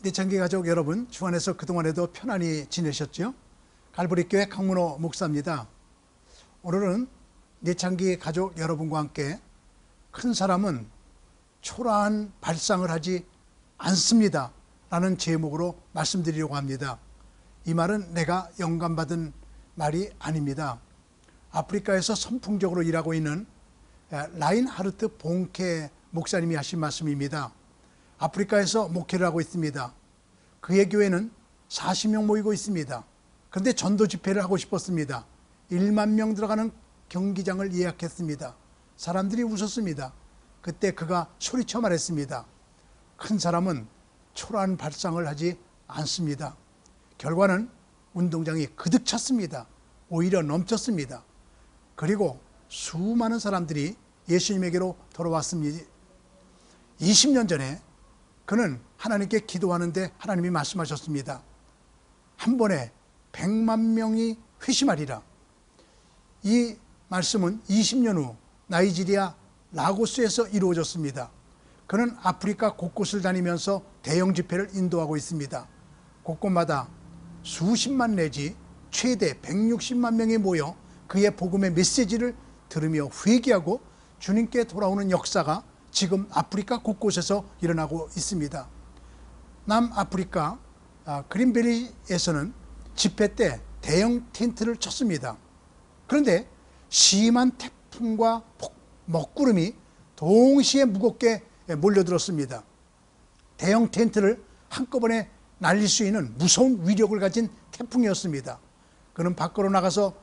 내창기 가족 여러분, 주 안에서 그동안에도 편안히 지내셨죠? 갈보리교회 강문호 목사입니다. 오늘은 내창기 가족 여러분과 함께 큰 사람은 초라한 발상을 하지 않습니다 라는 제목으로 말씀드리려고 합니다. 이 말은 내가 영감받은 말이 아닙니다. 아프리카에서 선풍적으로 일하고 있는 라인하르트 본케 목사님이 하신 말씀입니다. 아프리카에서 목회를 하고 있습니다. 그의 교회는 40명 모이고 있습니다. 그런데 전도 집회를 하고 싶었습니다. 1만 명 들어가는 경기장을 예약했습니다. 사람들이 웃었습니다. 그때 그가 소리쳐 말했습니다. 큰 사람은 초라한 발상을 하지 않습니다. 결과는 운동장이 그득 찼습니다. 오히려 넘쳤습니다. 그리고 수많은 사람들이 예수님에게로 돌아왔습니다. 20년 전에 그는 하나님께 기도하는데 하나님이 말씀하셨습니다. 한 번에 100만 명이 회심하리라. 이 말씀은 20년 후 나이지리아 라고스에서 이루어졌습니다. 그는 아프리카 곳곳을 다니면서 대형 집회를 인도하고 있습니다. 곳곳마다 수십만 내지 최대 160만 명이 모여 그의 복음의 메시지를 들으며 회개하고 주님께 돌아오는 역사가 지금 아프리카 곳곳에서 일어나고 있습니다. 남아프리카 그린베리에서는 집회 때 대형 텐트를 쳤습니다. 그런데 심한 태풍과 먹구름이 동시에 무겁게 몰려들었습니다. 대형 텐트를 한꺼번에 날릴 수 있는 무서운 위력을 가진 태풍이었습니다. 그는 밖으로 나가서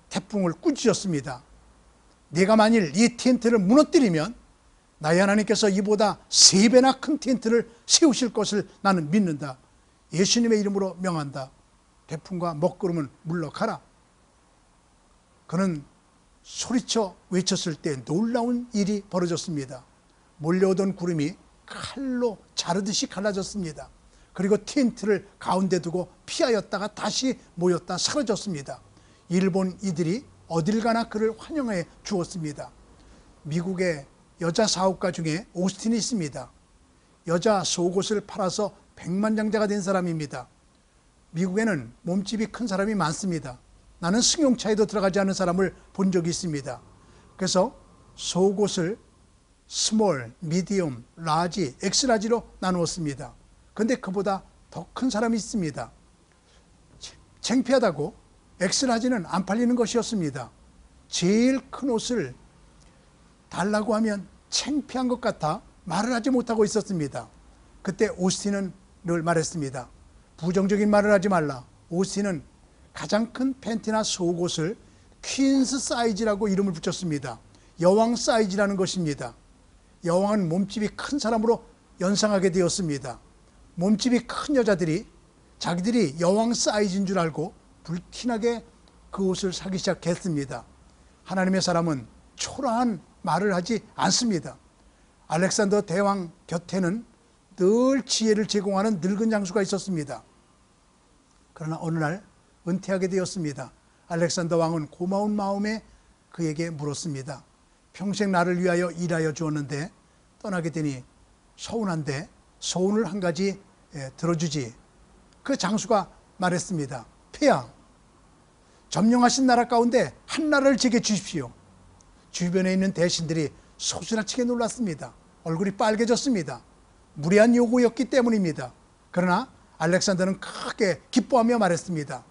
태풍을 꾸짖었습니다. 네가 만일 이 텐트를 무너뜨리면 나의 하나님께서 이보다 3배나 큰 텐트를 세우실 것을 나는 믿는다. 예수님의 이름으로 명한다. 태풍과 먹구름은 물러가라. 그는 소리쳐 외쳤을 때 놀라운 일이 벌어졌습니다. 몰려오던 구름이 칼로 자르듯이 갈라졌습니다. 그리고 텐트를 가운데 두고 피하였다가 다시 모였다 사라졌습니다. 일본 이들이 어딜 가나 그를 환영해 주었습니다. 미국의 여자 사업가 중에 오스틴이 있습니다. 여자 속옷을 팔아서 백만장자가 된 사람입니다. 미국에는 몸집이 큰 사람이 많습니다. 나는 승용차에도 들어가지 않은 사람을 본 적이 있습니다. 그래서 속옷을 스몰, 미디엄, 라지, 엑스라지로 나누었습니다. 그런데 그보다 더 큰 사람이 있습니다. 창피하다고 엑스라지는 안 팔리는 것이었습니다. 제일 큰 옷을 달라고 하면 창피한 것 같아 말을 하지 못하고 있었습니다. 그때 오스틴은 늘 말했습니다. 부정적인 말을 하지 말라. 오스틴은 가장 큰 팬티나 속옷을 퀸스 사이즈라고 이름을 붙였습니다. 여왕 사이즈라는 것입니다. 여왕은 몸집이 큰 사람으로 연상하게 되었습니다. 몸집이 큰 여자들이 자기들이 여왕 사이즈인 줄 알고 불티나게 그 옷을 사기 시작했습니다. 하나님의 사람은 초라한 말을 하지 않습니다. 알렉산더 대왕 곁에는 늘 지혜를 제공하는 늙은 장수가 있었습니다. 그러나 어느 날 은퇴하게 되었습니다. 알렉산더 왕은 고마운 마음에 그에게 물었습니다. 평생 나를 위하여 일하여 주었는데 떠나게 되니 서운한데 소원을 한 가지 들어주지. 그 장수가 말했습니다. 폐하, 점령하신 나라 가운데 한 나라를 제게 주십시오. 주변에 있는 대신들이 소스라치게 놀랐습니다. 얼굴이 빨개졌습니다. 무례한 요구였기 때문입니다. 그러나 알렉산더는 크게 기뻐하며 말했습니다.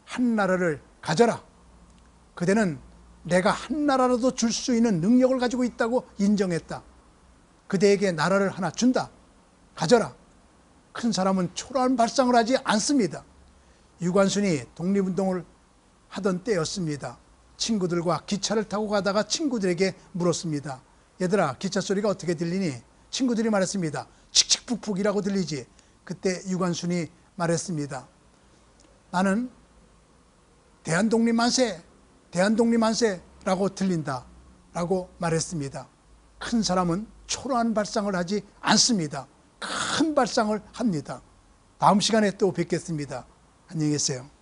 한 나라를 가져라. 그대는 내가 한 나라라도 줄 수 있는 능력을 가지고 있다고 인정했다. 그대에게 나라를 하나 준다. 가져라. 큰 사람은 초라한 발상을 하지 않습니다. 유관순이 독립운동을 하던 때였습니다. 친구들과 기차를 타고 가다가 친구들에게 물었습니다. 얘들아, 기차 소리가 어떻게 들리니? 친구들이 말했습니다. 칙칙푹푹이라고 들리지. 그때 유관순이 말했습니다. 나는 대한독립만세, 대한독립만세라고 들린다 라고 말했습니다. 큰 사람은 초라한 발상을 하지 않습니다. 큰 발상을 합니다. 다음 시간에 또 뵙겠습니다. 안녕히 계세요.